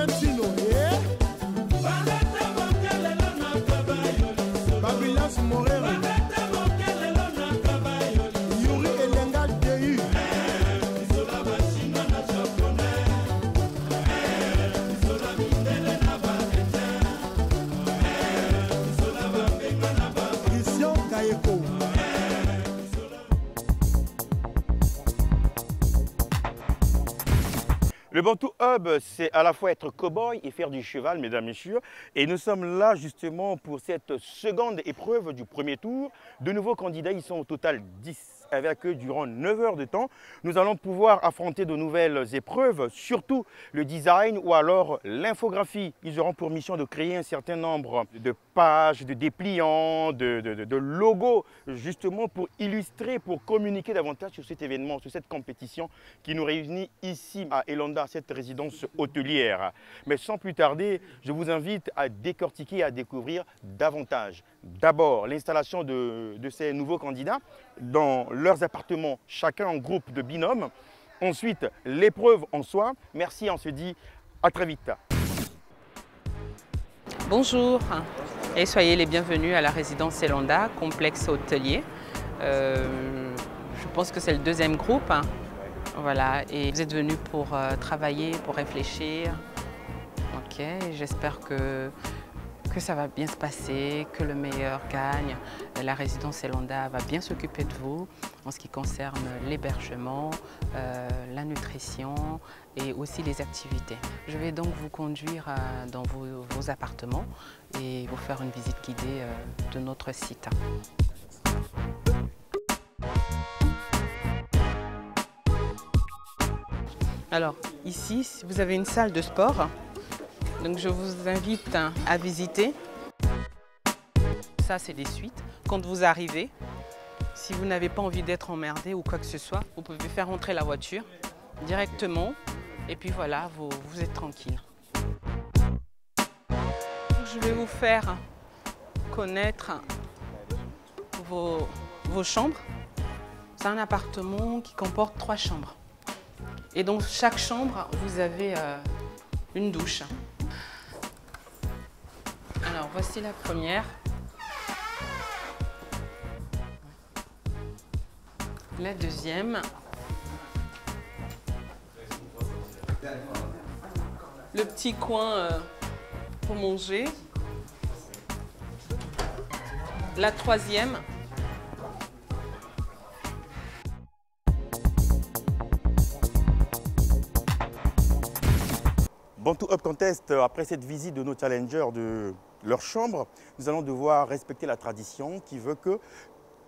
Tantino, Babilas Morero, Yuri Elenga Dei, Christian Kayeko. Le Bantu Hub, c'est à la fois être cow-boy et faire du cheval, mesdames, messieurs. Et nous sommes là justement pour cette seconde épreuve du premier tour. De nouveaux candidats, ils sont au total 10. Avec eux, durant 9 heures de temps, nous allons pouvoir affronter de nouvelles épreuves, surtout le design ou alors l'infographie. Ils auront pour mission de créer un certain nombre de pages, de dépliants, de logos, justement pour illustrer, pour communiquer davantage sur cet événement, sur cette compétition qui nous réunit ici à Elonda, cette résidence hôtelière. Mais sans plus tarder, je vous invite à décortiquer et à découvrir davantage. D'abord, l'installation de ces nouveaux candidats dans leurs appartements, chacun en groupe de binômes. Ensuite, l'épreuve en soi. Merci, on se dit à très vite. Bonjour et soyez les bienvenus à la résidence Elonda, complexe hôtelier. Je pense que c'est le deuxième groupe. Voilà, et vous êtes venus pour travailler, pour réfléchir. Ok, j'espère que ça va bien se passer, que le meilleur gagne. La résidence Elonda va bien s'occuper de vous en ce qui concerne l'hébergement, la nutrition et aussi les activités. Je vais donc vous conduire dans vos appartements et vous faire une visite guidée de notre site. Alors ici, vous avez une salle de sport. Donc je vous invite à visiter. Ça, c'est des suites. Quand vous arrivez, si vous n'avez pas envie d'être emmerdé ou quoi que ce soit, vous pouvez faire entrer la voiture directement et puis voilà, vous êtes tranquille. Je vais vous faire connaître vos chambres. C'est un appartement qui comporte 3 chambres. Et dans chaque chambre, vous avez une douche. Alors, voici la première. La deuxième. Le petit coin pour manger. La troisième. Bantu Hub Contest, après cette visite de nos challengers de leur chambre, nous allons devoir respecter la tradition qui veut que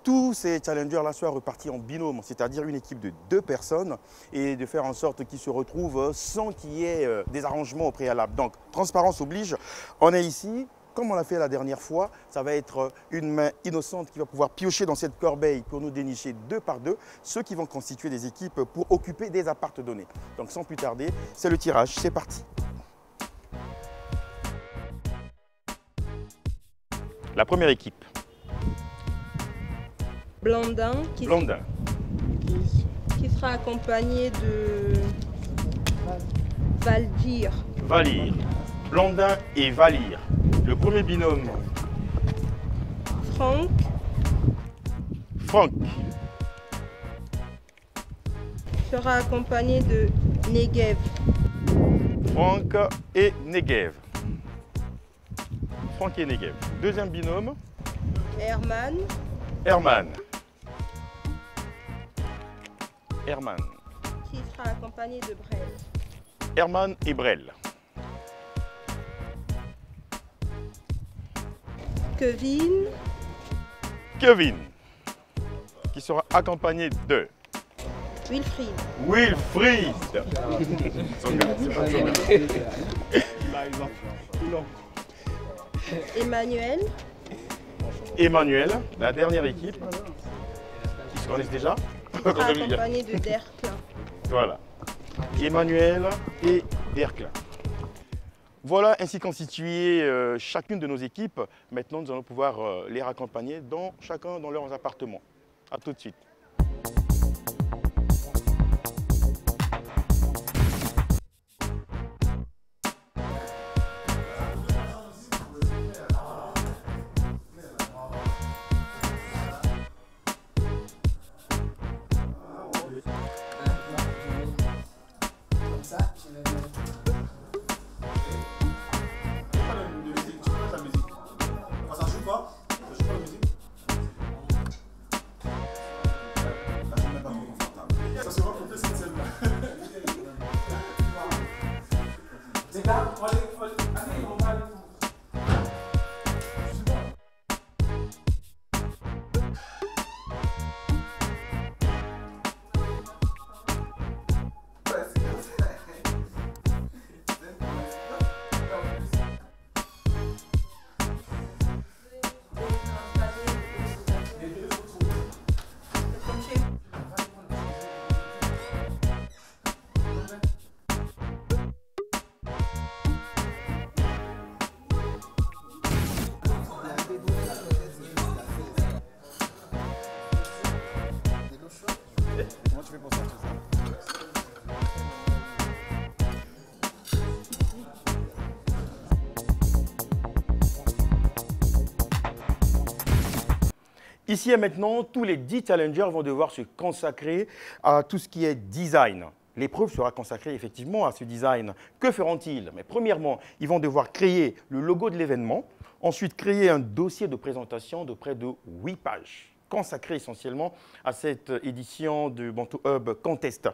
tous ces challengers-là soient repartis en binôme, c'est-à-dire une équipe de 2 personnes et de faire en sorte qu'ils se retrouvent sans qu'il y ait des arrangements au préalable. Donc, transparence oblige, on est ici. Comme on l'a fait la dernière fois, ça va être une main innocente qui va pouvoir piocher dans cette corbeille pour nous dénicher 2 par 2 ceux qui vont constituer des équipes pour occuper des apparts donnés. Donc sans plus tarder, c'est le tirage, c'est parti. La première équipe. Blandin qui sera accompagné de Valdir. Valir. Blandin et Valir. Le premier binôme. Franck. Franck. Sera accompagné de Negev. Franck et Negev. Franck et Negev. Deuxième binôme. Herman. Herman. Herman. Qui sera accompagné de Brel. Herman et Brel. Kevin. Kevin. Qui sera accompagné de Wilfried. Wilfried. Emmanuel. Emmanuel, la dernière équipe. Ils se connaissent déjà. Sera accompagné de Derklin. Voilà. Emmanuel et Derklin. Voilà ainsi constituée chacune de nos équipes. Maintenant, nous allons pouvoir les raccompagner chacun dans leurs appartements. A tout de suite. Ici et maintenant, tous les 10 challengers vont devoir se consacrer à tout ce qui est design. L'épreuve sera consacrée effectivement à ce design. Que feront-ils? Mais premièrement, ils vont devoir créer le logo de l'événement, ensuite créer un dossier de présentation de près de 8 pages, consacré essentiellement à cette édition du Bantu Hub Contest.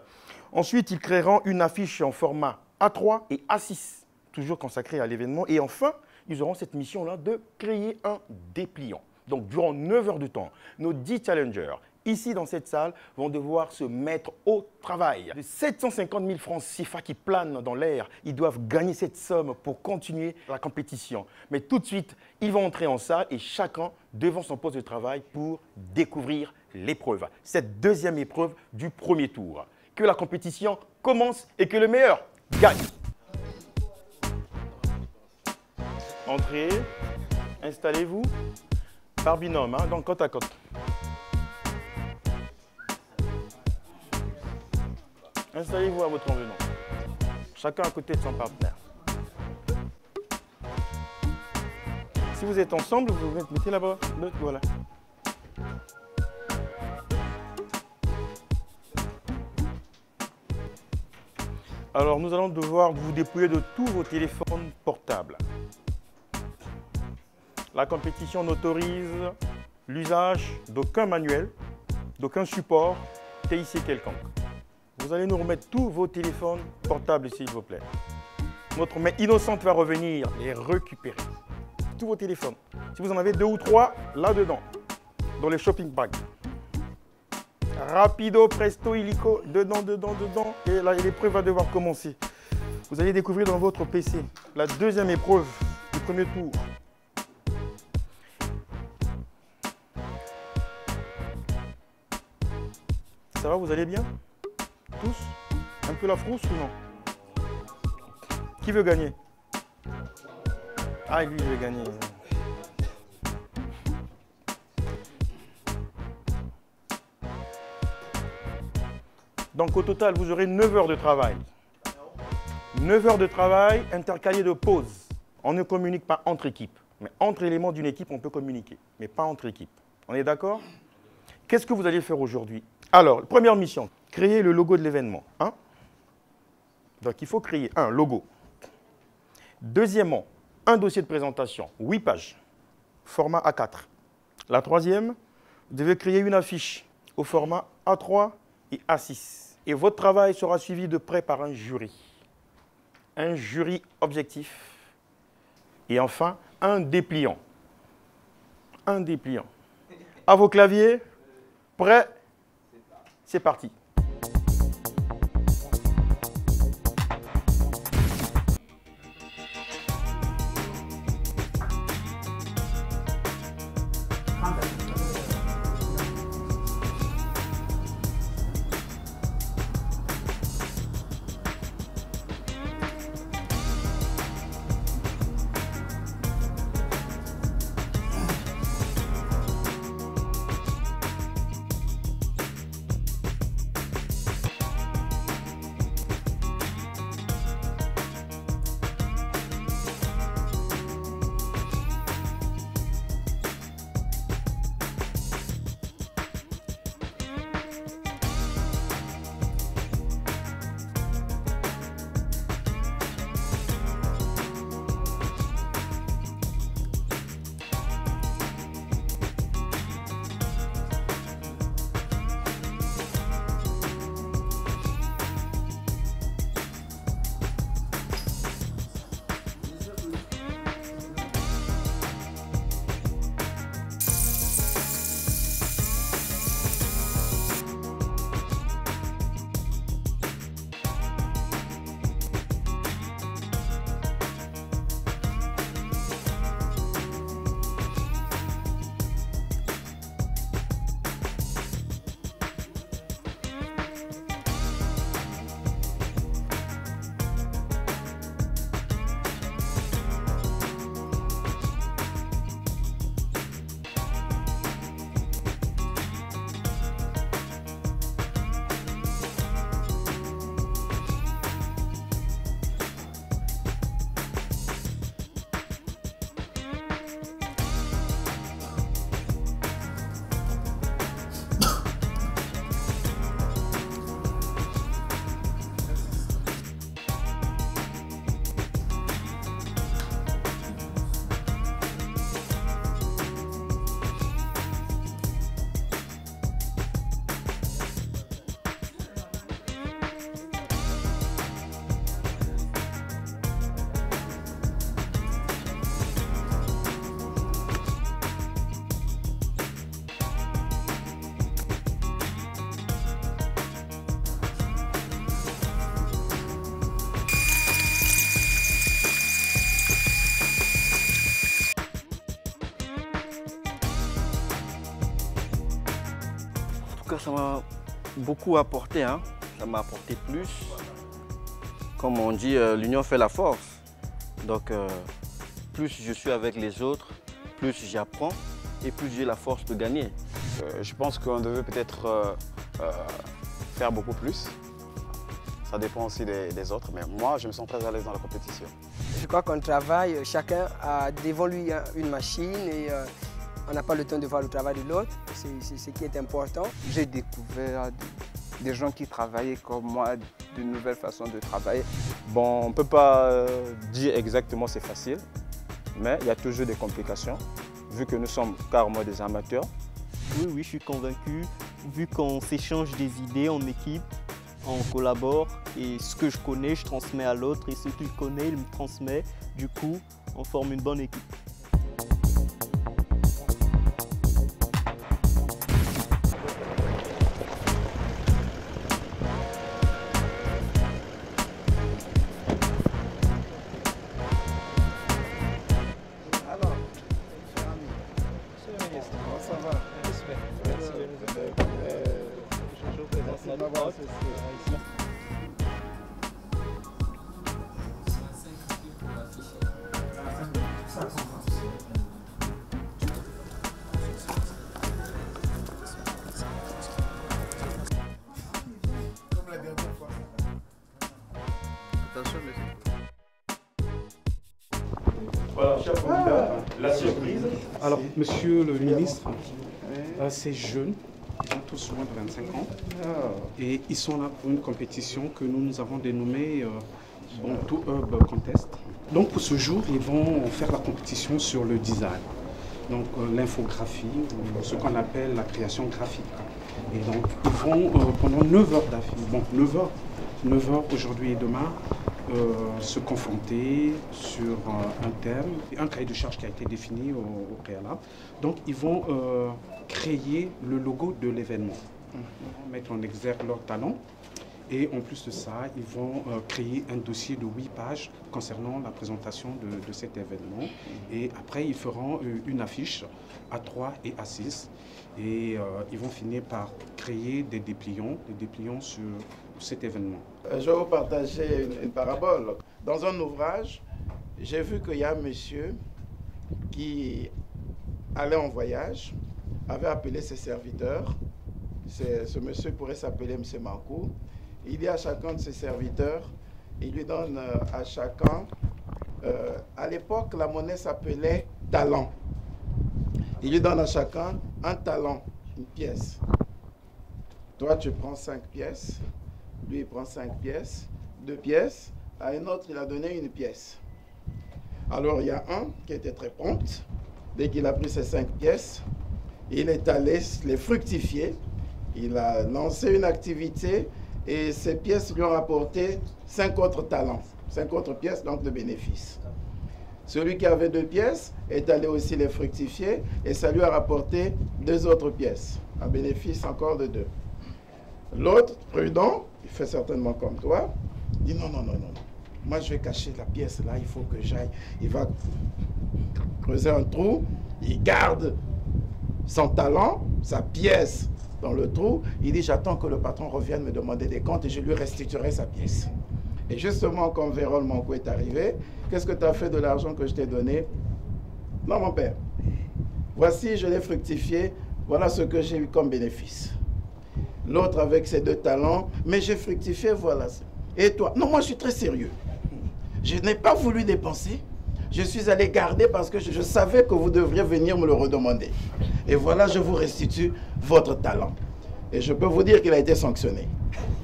Ensuite, ils créeront une affiche en format A3 et A6, toujours consacrée à l'événement. Et enfin, ils auront cette mission-là de créer un dépliant. Donc, durant 9 heures de temps, nos 10 challengers, ici dans cette salle, vont devoir se mettre au travail. Les 750 000 francs CFA qui planent dans l'air, ils doivent gagner cette somme pour continuer la compétition. Mais tout de suite, ils vont entrer en salle et chacun devant son poste de travail pour découvrir l'épreuve. Cette deuxième épreuve du premier tour. Que la compétition commence et que le meilleur gagne. Entrez, installez-vous par binôme, hein, donc côte à côte. Installez-vous à votre convenance. Chacun à côté de son partenaire. Si vous êtes ensemble, vous vous mettez là-bas. Voilà. Alors, nous allons devoir vous dépouiller de tous vos téléphones portables. La compétition n'autorise l'usage d'aucun manuel, d'aucun support TIC quelconque. Vous allez nous remettre tous vos téléphones portables, s'il vous plaît. Notre main innocente va revenir les récupérer. Tous vos téléphones. Si vous en avez 2 ou 3, là-dedans, dans les shopping bags. Rapido, presto, illico, dedans. Et là, l'épreuve va devoir commencer. Vous allez découvrir dans votre PC la deuxième épreuve du premier tour. Ça va, vous allez bien? Tous? Un peu la frousse ou non? Qui veut gagner? Ah, lui, il veut gagner. Donc, au total, vous aurez 9 heures de travail. 9 heures de travail intercalées de pause. On ne communique pas entre équipes. Mais entre éléments d'une équipe, on peut communiquer. Mais pas entre équipes. On est d'accord? Qu'est-ce que vous allez faire aujourd'hui? Alors, première mission, créer le logo de l'événement. Hein? Donc, il faut créer un logo. Deuxièmement, un dossier de présentation, 8 pages, format A4. La troisième, vous devez créer une affiche au format A3 et A6. Et votre travail sera suivi de près par un jury. Un jury objectif. Et enfin, un dépliant. Un dépliant. À vos claviers, prêts? C'est parti. cas, ça m'a beaucoup apporté, hein. Ça m'a apporté plus. Comme on dit, l'union fait la force. Donc, plus je suis avec les autres, plus j'apprends et plus j'ai la force de gagner. Je pense qu'on devait peut-être faire beaucoup plus. Ça dépend aussi des autres, mais moi, je me sens très à l'aise dans la compétition. Je crois qu'on travaille, chacun a devant lui une machine et on n'a pas le temps de voir le travail de l'autre. C'est ce qui est important. J'ai découvert des gens qui travaillaient comme moi, de nouvelles façons de travailler. Bon, on ne peut pas dire exactement c'est facile, mais il y a toujours des complications, vu que nous sommes carrément des amateurs. Oui, je suis convaincu, vu qu'on s'échange des idées en équipe, on collabore et ce que je connais, je transmets à l'autre et ce qu'il connaît, il me transmet. Du coup, on forme une bonne équipe. Alors, cher ami, monsieur le ministre, comment ça va? Merci de m'avoir associé ici. Comme la dernière fois. Attention, monsieur. Voilà, cher candidat, la surprise. Alors, monsieur le ministre, ces jeunes, ils ont tous moins de 25 ans et ils sont là pour une compétition que nous avons dénommée Bantu Herb Contest. Donc, pour ce jour, ils vont faire la compétition sur le design, donc l'infographie, ou ce qu'on appelle la création graphique. Et donc, ils vont pendant 9 heures d'affilée, bon, 9 heures aujourd'hui et demain, se confronter sur un thème, un cahier de charge qui a été défini au préalable. Donc, ils vont créer le logo de l'événement. Ils vont mettre en exergue leurs talents. Et en plus de ça, ils vont créer un dossier de 8 pages concernant la présentation de cet événement. Et après, ils feront une affiche A3 et A6. Et ils vont finir par créer des dépliants sur cet événement. Je vais vous partager une parabole. Dans un ouvrage, j'ai vu qu'il y a un monsieur qui allait en voyage, avait appelé ses serviteurs. Ce monsieur pourrait s'appeler M. Mankou. Il dit à chacun de ses serviteurs, il lui donne à chacun, à l'époque la monnaie s'appelait talent. Il lui donne à chacun un talent, une pièce. Toi tu prends 5 pièces, lui il prend 5 pièces, 2 pièces, à un autre il a donné une pièce. Alors il y a un qui était très prompt, dès qu'il a pris ses 5 pièces, il est allé les fructifier, il a lancé une activité et ces pièces lui ont rapporté 5 autres talents, 5 autres pièces donc de bénéfices. Celui qui avait 2 pièces est allé aussi les fructifier et ça lui a rapporté 2 autres pièces, un bénéfice encore de 2. L'autre, prudent, il fait certainement comme toi, dit non, moi je vais cacher la pièce là, il faut que j'aille. Il va creuser un trou, il garde son talent, sa pièce dans le trou, il dit j'attends que le patron revienne me demander des comptes et je lui restituerai sa pièce. Et justement quand Vérole Mankou est arrivé, qu'est-ce que tu as fait de l'argent que je t'ai donné? Non mon père, voici je l'ai fructifié, voilà ce que j'ai eu comme bénéfice. L'autre avec ses 2 talents, mais j'ai fructifié, voilà. Et toi? Non, moi je suis très sérieux. Je n'ai pas voulu dépenser. Je suis allé garder parce que je savais que vous devriez venir me le redemander. Et voilà, je vous restitue votre talent. Et je peux vous dire qu'il a été sanctionné.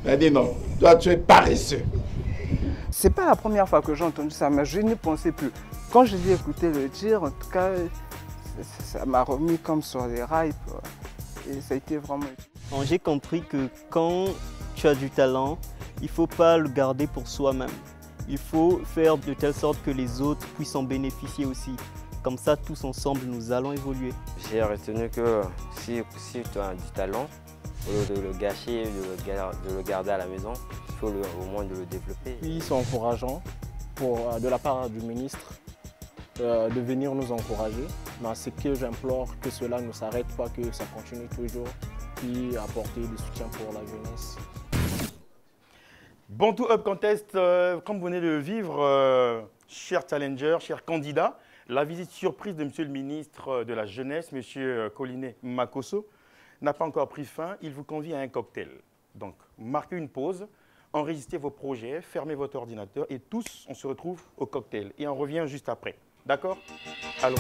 Il a dit non, toi tu es paresseux. C'est pas la première fois que j'ai entendu ça, mais je n'y pensais plus. Quand je l'ai écouté le dire, en tout cas, ça m'a remis comme sur les rails. Et ça a été vraiment... J'ai compris que quand tu as du talent, il ne faut pas le garder pour soi-même. Il faut faire de telle sorte que les autres puissent en bénéficier aussi. Comme ça, tous ensemble, nous allons évoluer. J'ai retenu que si tu as du talent, au lieu de le gâcher, de le garder à la maison, il faut au moins de le développer. Puis c'est encourageant de la part du ministre de venir nous encourager. Mais ce que j'implore, que cela ne s'arrête pas, que ça continue toujours. puis apporter du soutien pour la jeunesse. Bantu Hub Contest, comme vous venez de vivre, chers challengers, chers candidats, la visite surprise de Monsieur le ministre de la Jeunesse, Monsieur Collinet Makosso, n'a pas encore pris fin. Il vous convie à un cocktail. Donc, marquez une pause, enregistrez vos projets, fermez votre ordinateur et tous, on se retrouve au cocktail. Et on revient juste après. D'accord? Allons.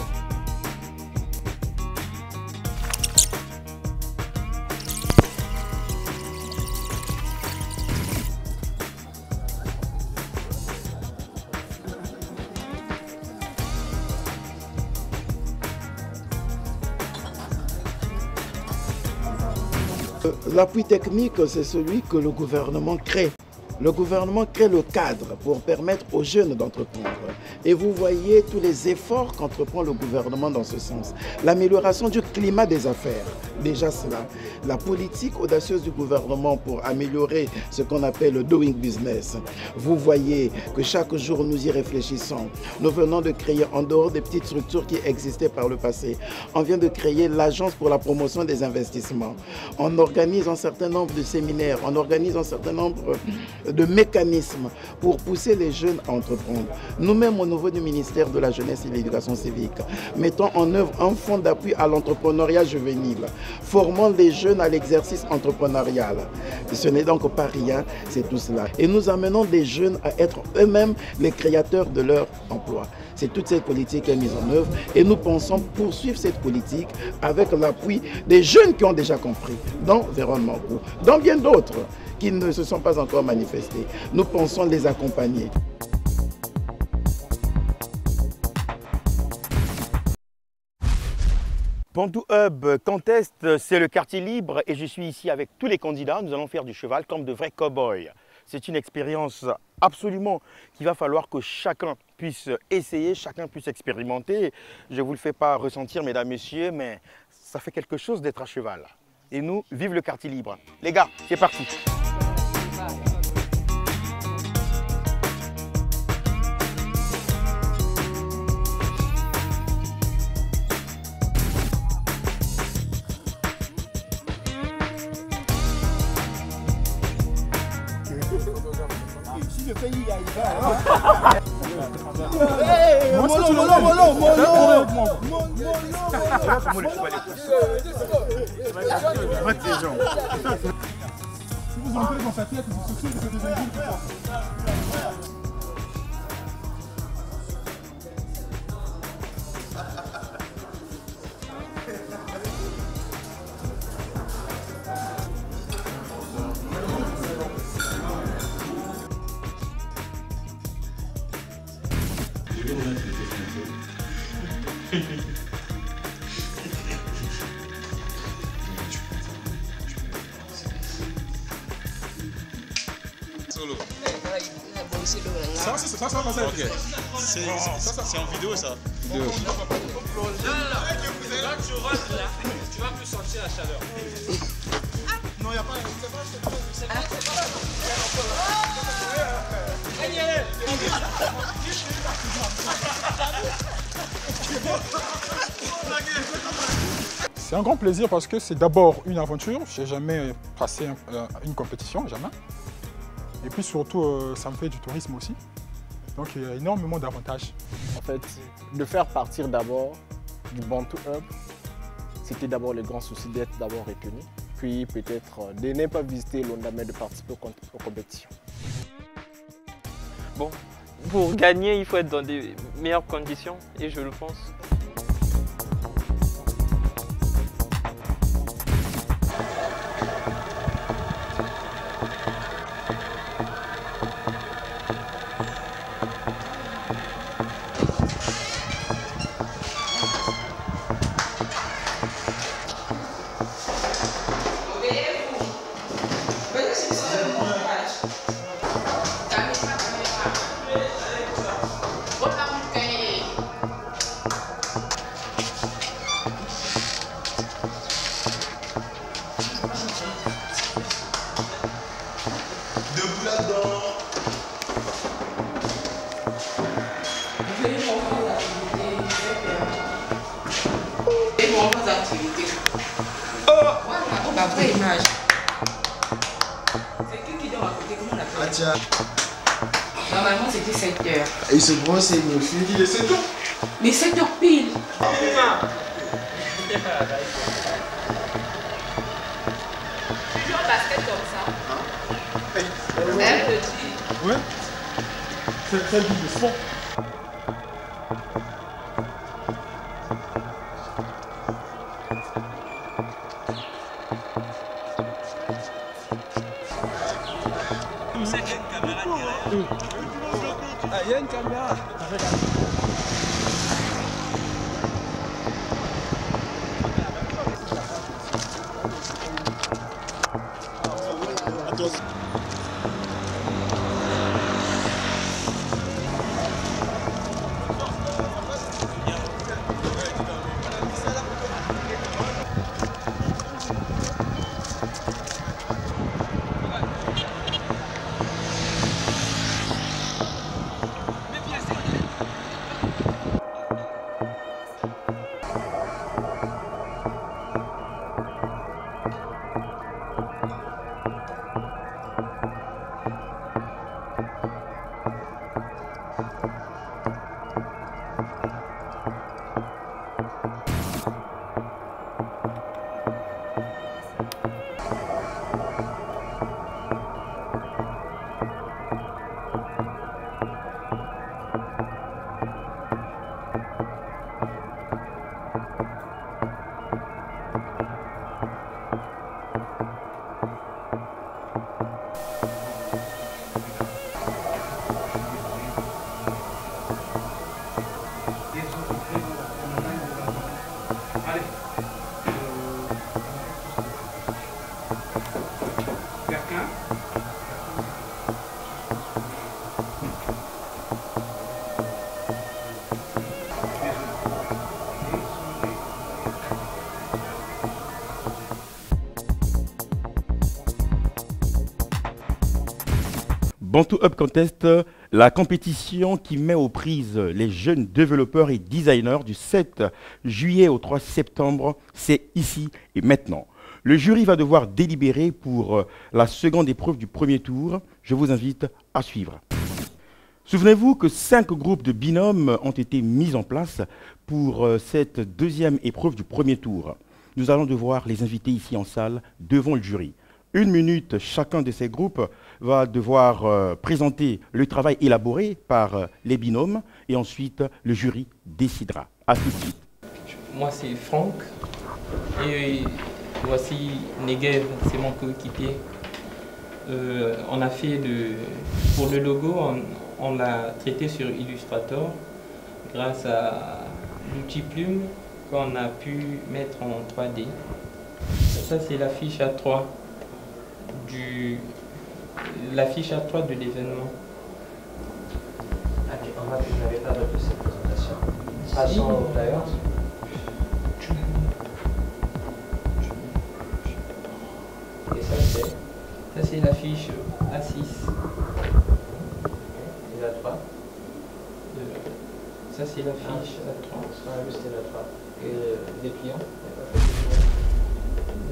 L'appui technique, c'est celui que le gouvernement crée. Le gouvernement crée le cadre pour permettre aux jeunes d'entreprendre. Et vous voyez tous les efforts qu'entreprend le gouvernement dans ce sens. L'amélioration du climat des affaires, déjà cela. La politique audacieuse du gouvernement pour améliorer ce qu'on appelle le doing business. Vous voyez que chaque jour nous y réfléchissons. Nous venons de créer, en dehors des petites structures qui existaient par le passé, on vient de créer l'Agence pour la promotion des investissements. On organise un certain nombre de séminaires, on organise un certain nombre de mécanismes pour pousser les jeunes à entreprendre. Nous-mêmes, au niveau du ministère de la Jeunesse et de l'Éducation civique, mettons en œuvre un fonds d'appui à l'entrepreneuriat juvénile, formant les jeunes à l'exercice entrepreneurial. Ce n'est donc pas rien, c'est tout cela. Et nous amenons des jeunes à être eux-mêmes les créateurs de leur emploi. C'est toute cette politique qui est mise en œuvre et nous pensons poursuivre cette politique avec l'appui des jeunes qui ont déjà compris, dont Véron Mankou, dont bien d'autres qui ne se sont pas encore manifestés. Nous pensons les accompagner. Bantu Hub Contest, c'est le quartier libre et je suis ici avec tous les candidats. Nous allons faire du cheval comme de vrais cow-boys. C'est une expérience absolument qu'il va falloir que chacun puisse essayer, chacun puisse expérimenter. Je ne vous le fais pas ressentir, mesdames, messieurs, mais ça fait quelque chose d'être à cheval. Et nous, vive le quartier libre. Les gars, c'est parti. Si vous entrez dans sa tête, vous souciez que c'est des injures. Solo. Ça va passer. Ok. C'est en vidéo ça. Vidéo. Là, tu rentres là, tu vas plus sentir la chaleur. Non, il n'y a pas. C'est un grand plaisir parce que c'est d'abord une aventure. Je n'ai jamais passé une compétition, jamais. Et puis surtout, ça me fait du tourisme aussi. Donc il y a énormément d'avantages. En fait, de faire partir d'abord du Bantu Hub, c'était d'abord le grand souci d'être d'abord retenu. Puis peut-être de ne pas visiter Londa, mais de participer aux compétitions. Bon, pour gagner, il faut être dans des meilleures conditions et je le pense. Après image. C'est qui doit raconter comment on appelle? Atia. Normalement c'était 7 heures. Il se brosse et il me fait. Il est 7 heures. Mais 7 heures pile. Tu joues au basket comme ça? Ouais. C'est du sport. Il y a une caméra. Bantu Hub Contest, la compétition qui met aux prises les jeunes développeurs et designers du 7 juillet au 3 septembre, c'est ici et maintenant. Le jury va devoir délibérer pour la seconde épreuve du premier tour. Je vous invite à suivre. Souvenez-vous que 5 groupes de binômes ont été mis en place pour cette deuxième épreuve du premier tour. Nous allons devoir les inviter ici en salle devant le jury. 1 minute, chacun de ces groupes va devoir présenter le travail élaboré par les binômes et ensuite le jury décidera. À tout de suite. Moi c'est Franck et voici Negev, c'est mon coéquipier. On a fait pour le logo, on l'a traité sur Illustrator grâce à l'outil Plume qu'on a pu mettre en 3D. Ça c'est la fiche A3 de l'événement. Allez, on va plus n'avez pas de cette présentation. Passons aux flyers. Et ça c'est la fiche A6. Et la 3. Ça c'est la fiche A3. C'était la 3. Et dépliant.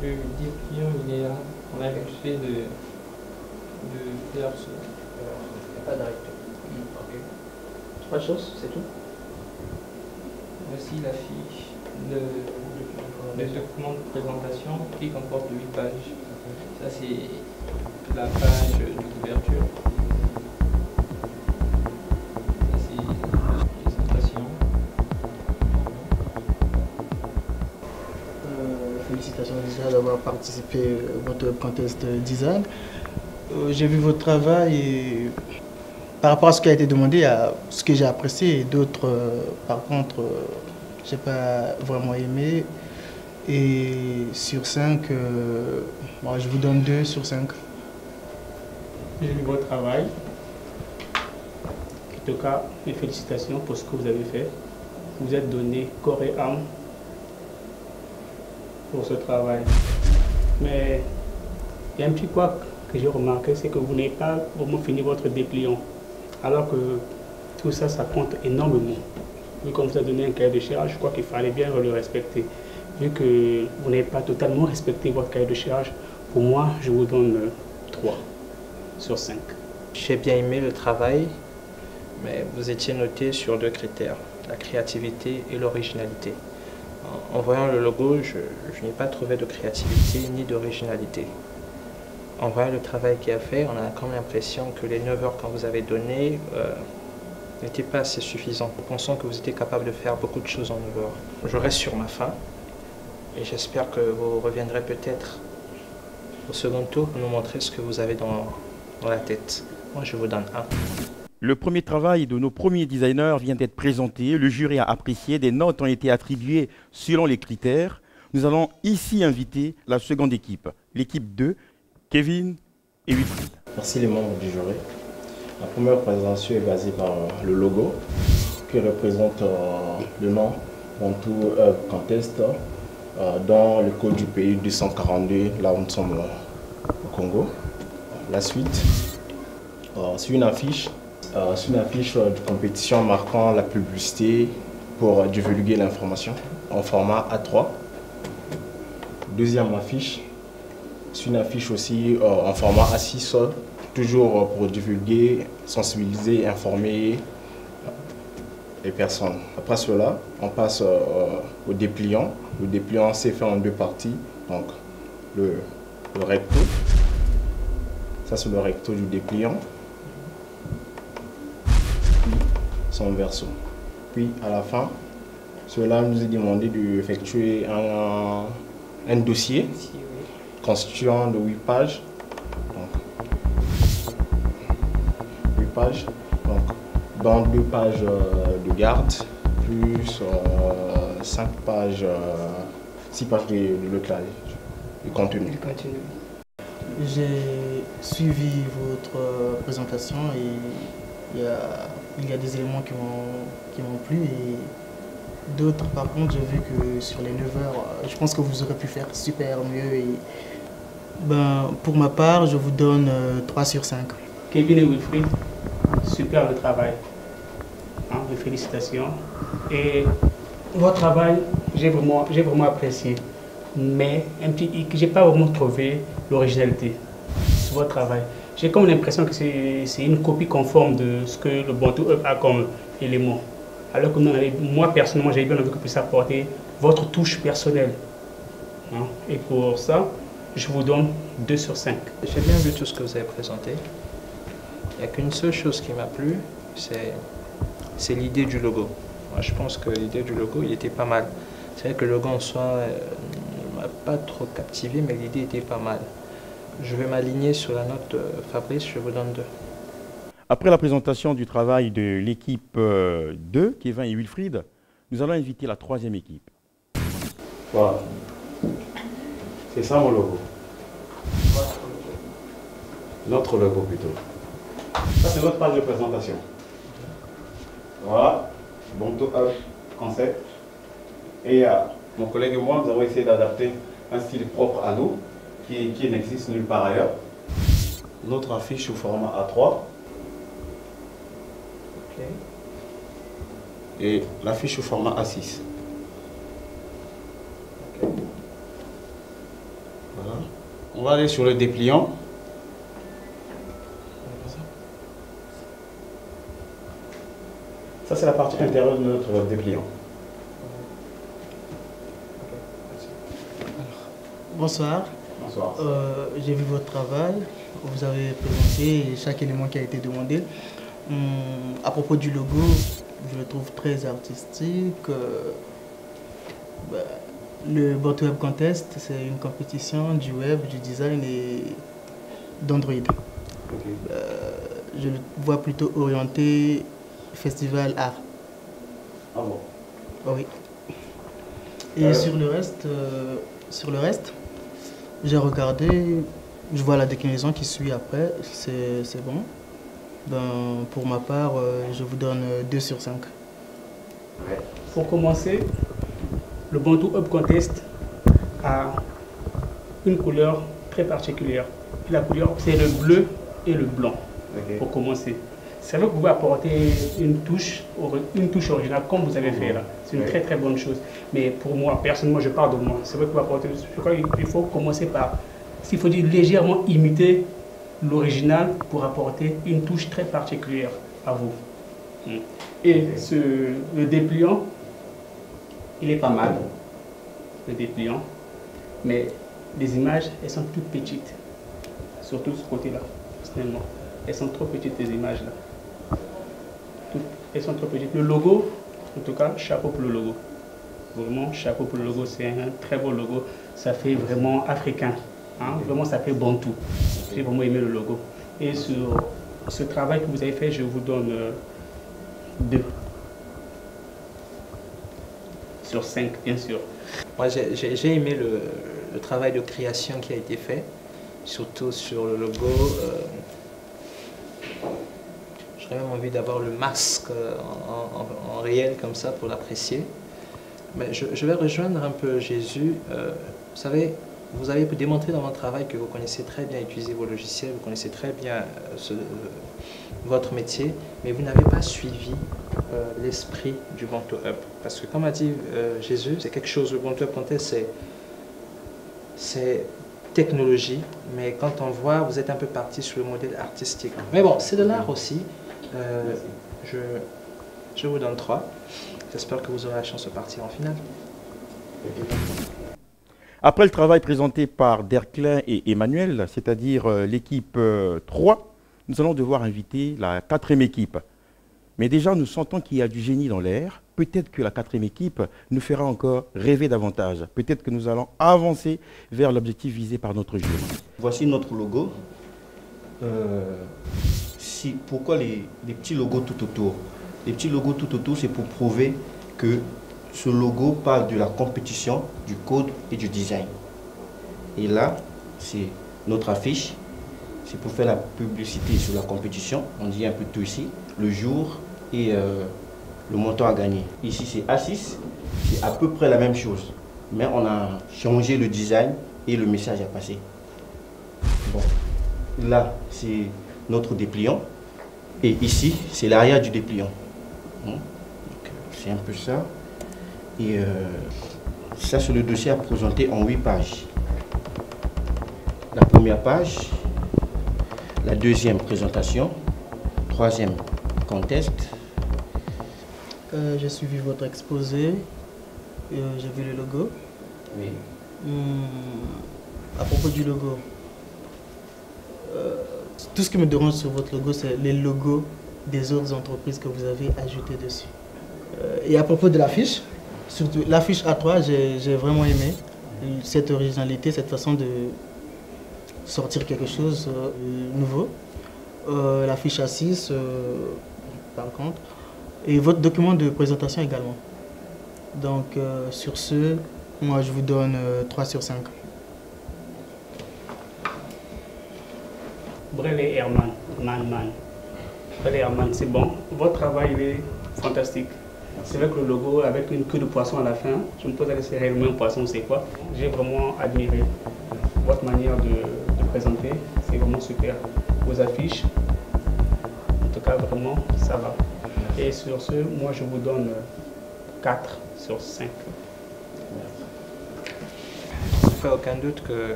Le dépliant il est là. On a juste fait de faire ce. Il n'y a pas d'arrêté. Ok. 3 choses, c'est tout. Voici la fiche de document de présentation qui comporte 8 pages. Ça c'est la page de couverture. Ça c'est la présentation. Félicitations déjà d'avoir participé à votre contest design. J'ai vu votre travail et par rapport à ce qui a été demandé, à ce que j'ai apprécié et d'autres, par contre, j'ai pas vraiment aimé. Et sur 5, bon, je vous donne 2 sur 5. J'ai vu votre travail. En tout cas, mes félicitations pour ce que vous avez fait. Vous êtes donné corps et âme pour ce travail. Mais il y a un petit quoi que j'ai remarqué, c'est que vous n'avez pas vraiment fini votre dépliant. Alors que tout ça, ça compte énormément. Vu qu'on vous a donné un cahier de charge, je crois qu'il fallait bien le respecter. vu que vous n'avez pas totalement respecté votre cahier de charge, pour moi, je vous donne 3 sur 5. J'ai bien aimé le travail, mais vous étiez noté sur 2 critères, la créativité et l'originalité. En voyant le logo, je n'ai pas trouvé de créativité ni d'originalité. En voyant le travail qu'il a fait, on a quand même l'impression que les 9 heures qu'on vous avez données n'étaient pas assez suffisantes. Nous pensons que vous étiez capable de faire beaucoup de choses en 9 heures. Je reste sur ma faim et j'espère que vous reviendrez peut-être au second tour pour nous montrer ce que vous avez dans la tête. Moi, je vous donne 1. Le premier travail de nos premiers designers vient d'être présenté. Le jury a apprécié. Des notes ont été attribuées selon les critères. Nous allons ici inviter la seconde équipe, l'équipe 2, Kevin et Wilfried. Merci les membres du jury. La première présentation est basée par le logo qui représente le nom Bantou Hub Contest dans le code du pays 242, là où nous sommes au Congo. La suite, c'est une affiche. C'est une affiche de compétition marquant la publicité pour divulguer l'information en format A3. Deuxième affiche, c'est une affiche aussi en format A6, toujours pour divulguer, sensibiliser, informer les personnes. Après cela, on passe au dépliant. Le dépliant s'est fait en 2 parties. Donc le recto, ça c'est le recto du dépliant. Son verso. Puis à la fin, cela nous est demandé d'effectuer un dossier constituant de 8 pages. Donc, 8 pages. Donc, dans 2 pages de garde, plus 5 pages, 6 pages de contenu. J'ai suivi votre présentation et il y a des éléments qui m'ont plu et d'autres par contre j'ai vu que sur les 9 heures, je pense que vous aurez pu faire super mieux et pour ma part je vous donne 3 sur 5. Kevin et Wilfried, super le travail, mes félicitations et votre travail j'ai vraiment apprécié mais j'ai pas vraiment trouvé l'originalité sur votre travail. J'ai comme l'impression que c'est une copie conforme de ce que le Bantou Hub a comme élément. Alors que moi, personnellement, j'ai bien envie que vous puissiez apporter votre touche personnelle. Et pour ça, je vous donne 2 sur 5. J'ai bien vu tout ce que vous avez présenté. Il n'y a qu'une seule chose qui m'a plu, c'est l'idée du logo. Moi, je pense que l'idée du logo, il était pas mal. C'est vrai que le logo en soi ne m'a pas trop captivé, mais l'idée était pas mal. Je vais m'aligner sur la note de Fabrice, je vous donne 2. Après la présentation du travail de l'équipe 2, Kevin et Wilfried, nous allons inviter la 3e équipe. Voilà. C'est ça mon logo. Notre logo plutôt. Ça c'est notre page de présentation. Voilà. Bantou Hub concept. Et mon collègue et moi, nous avons essayé d'adapter un style propre à nous. Qui n'existe nulle part ailleurs. Notre affiche au format A3. Okay. Et l'affiche au format A6. Okay. Voilà. On va aller sur le dépliant. Ça c'est la partie intérieure de notre dépliant. Bonsoir. Bonsoir. J'ai vu votre travail, vous avez présenté chaque élément qui a été demandé. À propos du logo, je le trouve très artistique. Le Bantou Hub Contest, c'est une compétition du web, du design et d'Android. Okay. Je le vois plutôt orienté festival art. Ah bon? Oui. Et sur le reste, j'ai regardé, je vois la déclinaison qui suit après, c'est bon. Pour ma part, je vous donne 2 sur 5. Ouais. Pour commencer, le Bantou Hub Contest a une couleur très particulière. La couleur, c'est le bleu et le blanc, okay. Pour commencer. c'est vrai que vous pouvez apporter une touche originale comme vous avez fait là. C'est une très très bonne chose. Mais pour moi, personnellement, je parle de moi. C'est vrai que vous apportez, je crois qu'il faut commencer par, s'il faut dire légèrement imiter l'original pour apporter une touche très particulière à vous. Et le dépliant, il est pas mal, le dépliant, mais les images, elles sont toutes petites, surtout ce côté-là, personnellement. Elles sont trop petites, les images-là. Elles sont trop petites. Le logo, en tout cas, chapeau pour le logo. Vraiment, chapeau pour le logo, c'est un très beau logo. Ça fait vraiment africain. Hein? Vraiment, ça fait Bantou. J'ai vraiment aimé le logo. Et sur ce travail que vous avez fait, je vous donne 2. Sur 5, bien sûr. Moi, j'ai aimé le travail de création qui a été fait, surtout sur le logo. J'aurais même envie d'avoir le masque en réel comme ça pour l'apprécier. Mais je vais rejoindre un peu Jésus. Vous savez, vous avez démontré dans votre travail que vous connaissez très bien utiliser vos logiciels, vous connaissez très bien votre métier, mais vous n'avez pas suivi l'esprit du Bantu Hub. Parce que comme a dit Jésus, c'est quelque chose, le Bantu Hub Contest, c'est technologie, mais quand on voit, vous êtes un peu parti sur le modèle artistique. Mais bon, c'est de l'art aussi. Je vous donne 3. J'espère que vous aurez la chance de partir en finale. Après le travail présenté par Derklin et Emmanuel, c'est-à-dire l'équipe 3, nous allons devoir inviter la 4e équipe. Mais déjà, nous sentons qu'il y a du génie dans l'air. Peut-être que la 4e équipe nous fera encore rêver davantage. Peut-être que nous allons avancer vers l'objectif visé par notre jeu. Voici notre logo. Pourquoi les petits logos tout autour? Les petits logos tout autour, c'est pour prouver que ce logo parle de la compétition, du code et du design. Et là, c'est notre affiche. C'est pour faire la publicité sur la compétition. On dit un peu tout ici. Le jour et le montant à gagner. Ici, c'est A6. C'est à peu près la même chose. Mais on a changé le design et le message à passer. Bon. Là, c'est notre dépliant. Et ici, c'est l'arrière du dépliant. C'est un peu ça. Et ça, c'est le dossier à présenter en 8 pages. La première page, la deuxième présentation, 3e contest. J'ai suivi votre exposé, j'ai vu le logo. Oui. À propos du logo, tout ce qui me dérange sur votre logo, c'est les logos des autres entreprises que vous avez ajoutés dessus. Et à propos de l'affiche, surtout l'affiche A3, j'ai vraiment aimé cette originalité, cette façon de sortir quelque chose de nouveau. L'affiche A6, par contre, et votre document de présentation également. Donc, sur ce, moi je vous donne 3 sur 5. Brel et Herman, Brel et Herman, c'est bon. Votre travail il est fantastique. C'est vrai que le logo avec une queue de poisson à la fin, je me pose la question, c'est réellement un poisson, c'est quoi? J'ai vraiment admiré votre manière de présenter, c'est vraiment super. Vos affiches, en tout cas vraiment, ça va. Et sur ce, moi je vous donne 4 sur 5. Il ne fait aucun doute que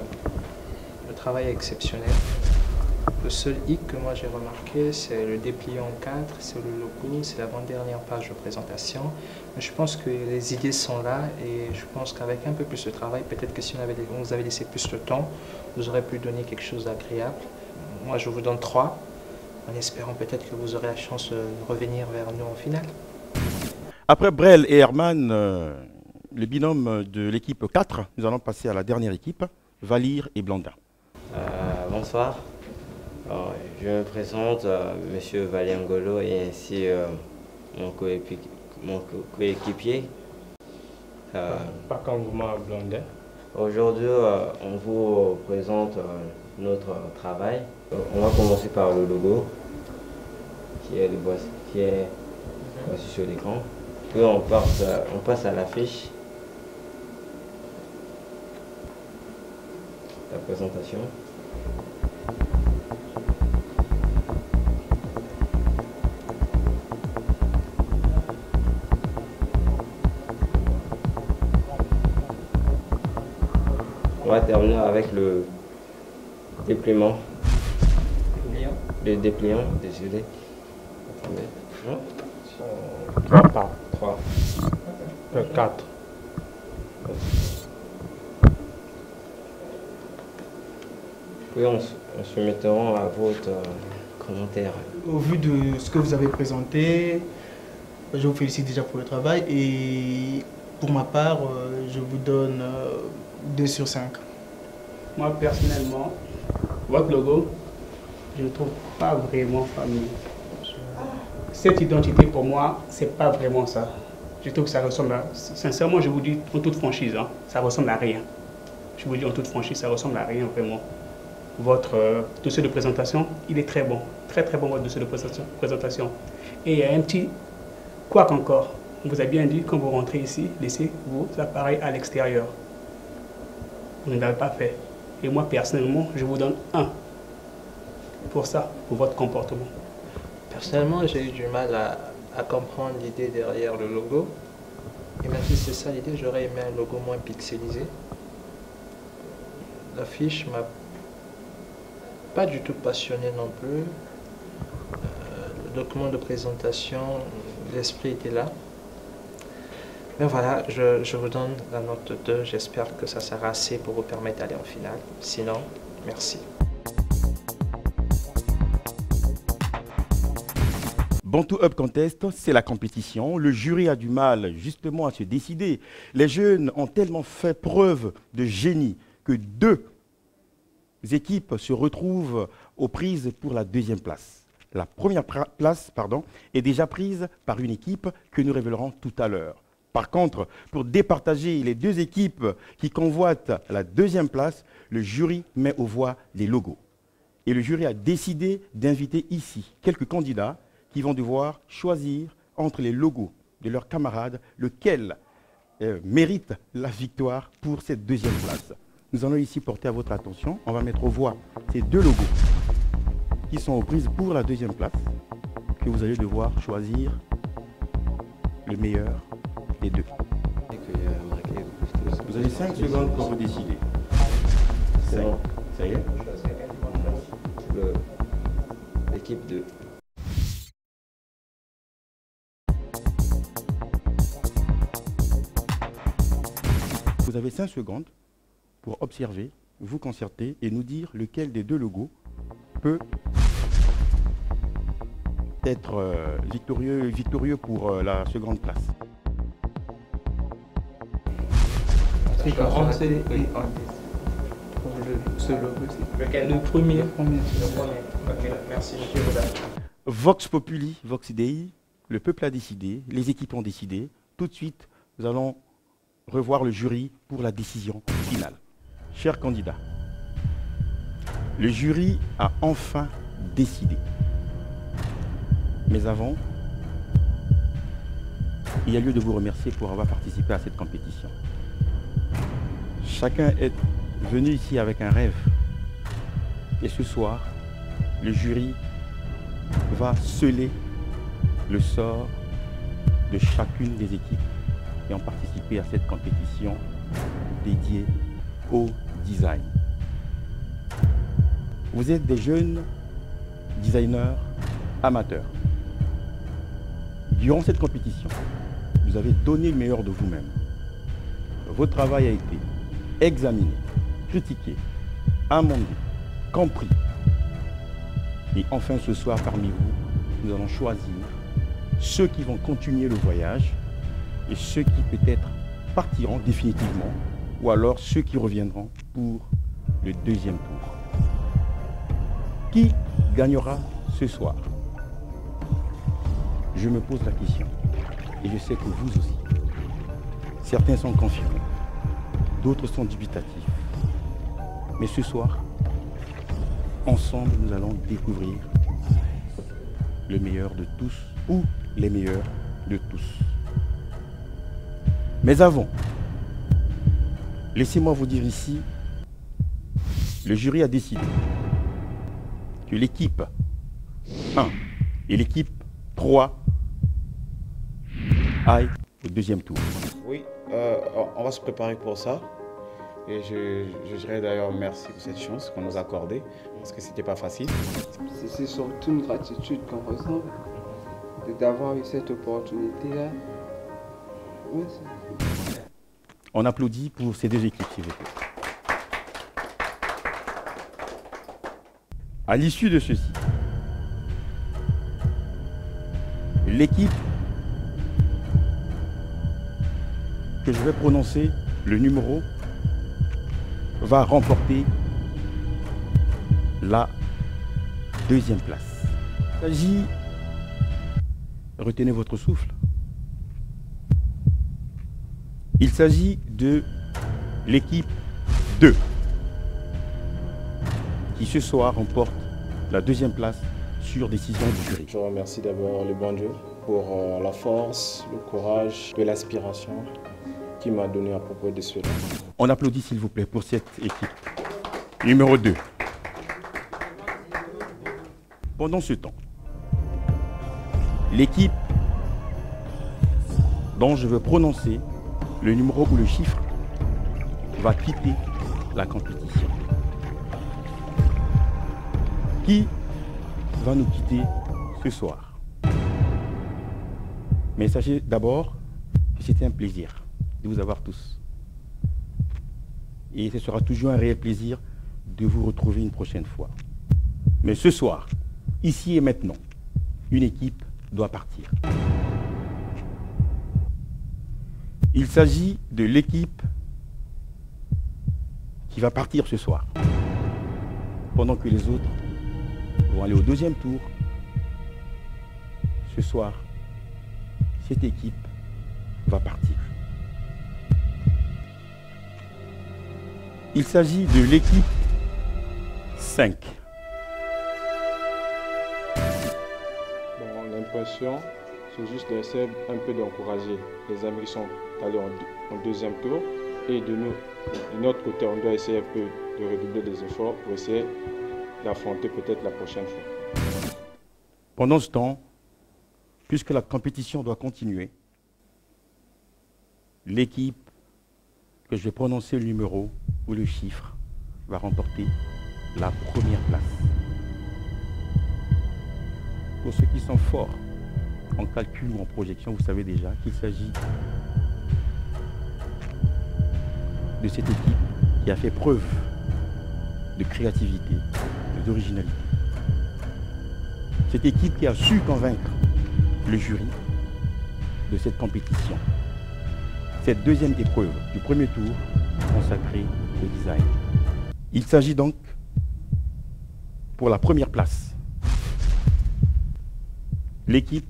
le travail est exceptionnel. Le seul hic que moi j'ai remarqué, c'est le dépliant 4, c'est le logo, c'est l'avant-dernière page de présentation. Mais je pense que les idées sont là et je pense qu'avec un peu plus de travail, peut-être que si on vous avait laissé plus de temps, vous aurez pu donner quelque chose d'agréable. Moi je vous donne 3, en espérant peut-être que vous aurez la chance de revenir vers nous en finale. Après Brel et Herman, le binôme de l'équipe 4, nous allons passer à la dernière équipe, Valir et Blondin. Bonsoir. Alors, je me présente, Monsieur Valiangolo et ainsi mon coéquipier. Pakanguma Blondin. Aujourd'hui, on vous présente notre travail. On va commencer par le logo, qui est voici sur l'écran. Puis on passe à l'affiche, la présentation. va terminer avec le dépliant. Le dépliant, désolé. Attendez. 3 par 3. 4. Oui, on se mettra à votre commentaire. Au vu de ce que vous avez présenté, je vous félicite déjà pour le travail et pour ma part, je vous donne 2 sur 5. Moi, personnellement, votre logo, je ne trouve pas vraiment familier. Cette identité, pour moi, c'est pas vraiment ça. Je trouve que ça ressemble à... Sincèrement, je vous dis en toute franchise, hein, ça ressemble à rien. Je vous dis en toute franchise, ça ressemble à rien vraiment. Votre dossier de présentation, il est très bon. Très très bon votre dossier de présentation. Et il y a un petit couac encore. On vous a bien dit, quand vous rentrez ici, laissez vos appareils à l'extérieur. Vous ne l'avez pas fait. Et moi, personnellement, je vous donne 1. Pour ça, pour votre comportement. Personnellement, j'ai eu du mal à comprendre l'idée derrière le logo. Et même si c'est ça l'idée, j'aurais aimé un logo moins pixelisé. L'affiche m'a pas du tout passionné non plus. Le document de présentation, l'esprit était là. Mais voilà, je vous donne la note 2. J'espère que ça sera assez pour vous permettre d'aller en finale. Sinon, merci. Bantu Hub Contest, c'est la compétition. Le jury a du mal justement à se décider. Les jeunes ont tellement fait preuve de génie que 2 équipes se retrouvent aux prises pour la 2e place. La première place est déjà prise par une équipe que nous révélerons tout à l'heure. Par contre, pour départager les 2 équipes qui convoitent la 2e place, le jury met aux voix les logos. Et le jury a décidé d'inviter ici quelques candidats qui vont devoir choisir entre les logos de leurs camarades lequel mérite la victoire pour cette 2e place. Nous allons ici porter à votre attention, on va mettre aux voix ces 2 logos qui sont aux prises pour la 2e place, que vous allez devoir choisir le meilleur des 2. Vous avez 5 secondes pour vous décider. 5. Ça y est? L'équipe 2. Vous avez 5 secondes pour observer, vous concerter et nous dire lequel des 2 logos peut être victorieux pour la seconde place. On sait le premier. Ok, merci. Vox Populi, Vox Dei, le peuple a décidé, les équipes ont décidé. Tout de suite, nous allons revoir le jury pour la décision finale. Chers candidats, le jury a enfin décidé. Mais avant, il y a lieu de vous remercier pour avoir participé à cette compétition. Chacun est venu ici avec un rêve. Et ce soir, le jury va sceller le sort de chacune des équipes qui ont participé à cette compétition dédiée au design. Vous êtes des jeunes designers amateurs. Durant cette compétition, vous avez donné le meilleur de vous-même. Votre travail a été examiné, critiqué, amendé, compris. Et enfin ce soir, parmi vous, nous allons choisir ceux qui vont continuer le voyage et ceux qui peut-être partiront définitivement ou alors ceux qui reviendront pour le 2e tour. Qui gagnera ce soir? Je me pose la question et je sais que vous aussi. Certains sont confiants, d'autres sont dubitatifs. Mais ce soir, ensemble, nous allons découvrir le meilleur de tous ou les meilleurs de tous. Mais avant, laissez-moi vous dire ici, le jury a décidé que l'équipe 1 et l'équipe 3 aillent au 2e tour. Oui, on va se préparer pour ça. Et je dirais d'ailleurs merci pour cette chance qu'on nous a accordée, parce que c'était pas facile. C'est surtout une gratitude qu'on ressent d'avoir eu cette opportunité-là. Ouais, on applaudit pour ces deux équipes, s'il vous plaît. À l'issue de ceci, l'équipe que je vais prononcer, le numéro, va remporter la deuxième place. Il s'agit, retenez votre souffle, il s'agit de l'équipe 2 qui ce soir remporte la deuxième place sur décision du jury. Je remercie d'abord le bon Dieu pour la force, le courage, de l'inspiration qu'il m'a donné à propos de cela. On applaudit s'il vous plaît pour cette équipe. Numéro 2. Pendant ce temps, l'équipe dont je veux prononcer le numéro ou le chiffre va quitter la compétition. Qui va nous quitter ce soir? Mais sachez d'abord que c'était un plaisir de vous avoir tous. Et ce sera toujours un réel plaisir de vous retrouver une prochaine fois. Mais ce soir, ici et maintenant, une équipe doit partir. Il s'agit de l'équipe qui va partir ce soir, pendant que les autres vont aller au deuxième tour. Ce soir, cette équipe va partir. Il s'agit de l'équipe 5. Bon, l'impression, c'est juste d'essayer un peu d'encourager les amis qui sont allés en deuxième tour. Et de notre côté, on doit essayer un peu de redoubler des efforts pour essayer d'affronter peut-être la prochaine fois. Pendant ce temps, puisque la compétition doit continuer, l'équipe que je vais prononcer le numéro ou le chiffre va remporter la première place. Pour ceux qui sont forts en calcul ou en projection, vous savez déjà qu'il s'agit de cette équipe qui a fait preuve de créativité, d'originalité. Cette équipe qui a su convaincre le jury de cette compétition. Cette deuxième épreuve du premier tour consacrée au design. Il s'agit donc, pour la première place, l'équipe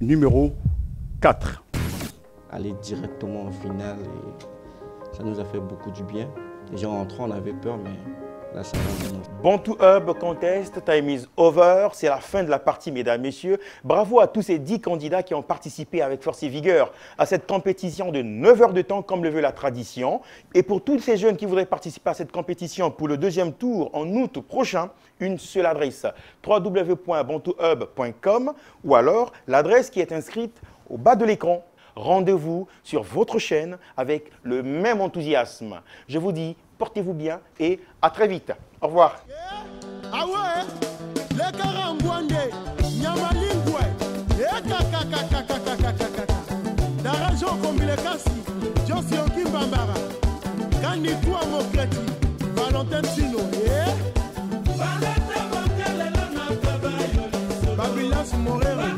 numéro 4. Aller directement en finale, et ça nous a fait beaucoup du bien. Déjà en entrant, on avait peur, mais là, ça va bien. Bantu Hub Contest, time is over. C'est la fin de la partie, mesdames, messieurs. Bravo à tous ces 10 candidats qui ont participé avec force et vigueur à cette compétition de 9 heures de temps, comme le veut la tradition. Et pour tous ces jeunes qui voudraient participer à cette compétition pour le deuxième tour en août prochain, une seule adresse, www.bantuhub.com, ou alors l'adresse qui est inscrite au bas de l'écran. Rendez-vous sur votre chaîne avec le même enthousiasme. Je vous dis, portez-vous bien et à très vite. Au revoir. Ah ouais, les Karambouande, Nyamalingwe, la région Kombilekasi, Josi Okimbambara, Kanikoua Mokreti, Valentin Sino, Babilas Morero.